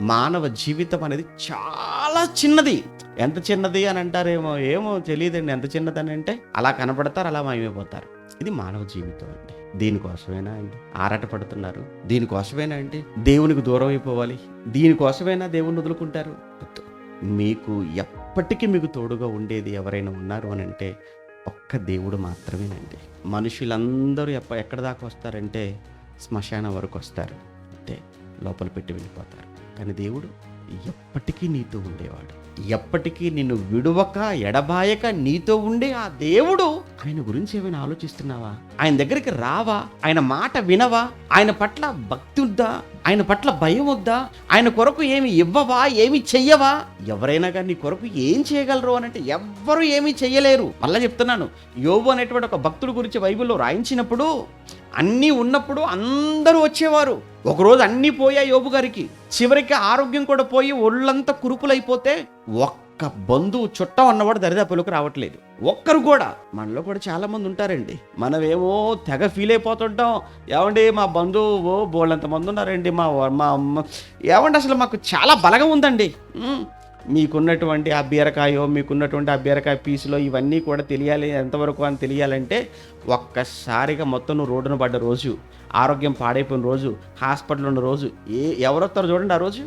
మానవ జీవితం అనేది చాలా చిన్నది. ఎంత చిన్నది అని అంటారేమో, ఏమో తెలియదండి ఎంత చిన్నదని. అంటే అలా కనపడతారు, అలా మాయమైపోతారు. ఇది మానవ జీవితం అండి. దీనికోసమేనా అండి ఆరాటపడుతున్నారు? దీనికోసమేనా అండి దేవునికి దూరం అయిపోవాలి? దీనికోసమేనా దేవుణ్ణి వదులుకుంటారు? వద్దు. మీకు ఎప్పటికీ మీకు తోడుగా ఉండేది ఎవరైనా ఉన్నారు అని అంటే ఒక్క దేవుడు మాత్రమేనండి. మనుషులందరూ ఎక్కడి దాకా వస్తారంటే శ్మశానం వరకు వస్తారు, అంటే లోపల పెట్టి వెళ్ళిపోతారు. కానీ దేవుడు ఎప్పటికీ నీతో ఉండేవాడు. ఎప్పటికీ నిన్ను విడువక ఎడబాయక నీతో ఉండే ఆ దేవుడు, ఆయన గురించి ఏమైనా ఆలోచిస్తున్నావా? ఆయన దగ్గరికి రావా? ఆయన మాట వినవా? ఆయన పట్ల భక్తి వద్దా? ఆయన పట్ల భయం వద్దా? ఆయన కొరకు ఏమి ఇవ్వవా? ఏమి చెయ్యవా? ఎవరైనా కానీ నీ కొరకు ఏం చేయగలరు అని అంటే ఎవ్వరూ ఏమీ చెయ్యలేరు. మళ్ళీ చెప్తున్నాను, యోబు అనేటువంటి ఒక భక్తుడి గురించి బైబిల్లో రాయించినప్పుడు అన్నీ ఉన్నప్పుడు అందరూ వచ్చేవారు. ఒకరోజు అన్నీ పోయాయి యోబు గారికి. చివరికి ఆరోగ్యం కూడా పోయి ఒళ్ళంతా కురుపులైపోతే ఒక్క బంధువు చుట్టం అన్నవాడు దరిదాపులకు రావట్లేదు. ఒక్కరు కూడా. మనలో కూడా చాలా మంది ఉంటారండి. మనమేమో తెగ ఫీల్ అయిపోతుంటాం. ఏమండి మా బంధువు బోళ్ళంత మంది ఉన్నారండి, మా అమ్మ ఏమండి అసలు మాకు చాలా బలగా ఉందండి. మీకున్నటువంటి ఆ బీరకాయో, మీకున్నటువంటి ఆ బీరకాయ పీసులో ఇవన్నీ కూడా తెలియాలి. ఎంతవరకు అని తెలియాలంటే ఒక్కసారిగా మొత్తం నువ్వు రోడ్డున పడ్డ రోజు, ఆరోగ్యం పాడైపోయిన రోజు, హాస్పిటల్ ఉన్న రోజు, ఎవరొస్తారో చూడండి. ఆ రోజు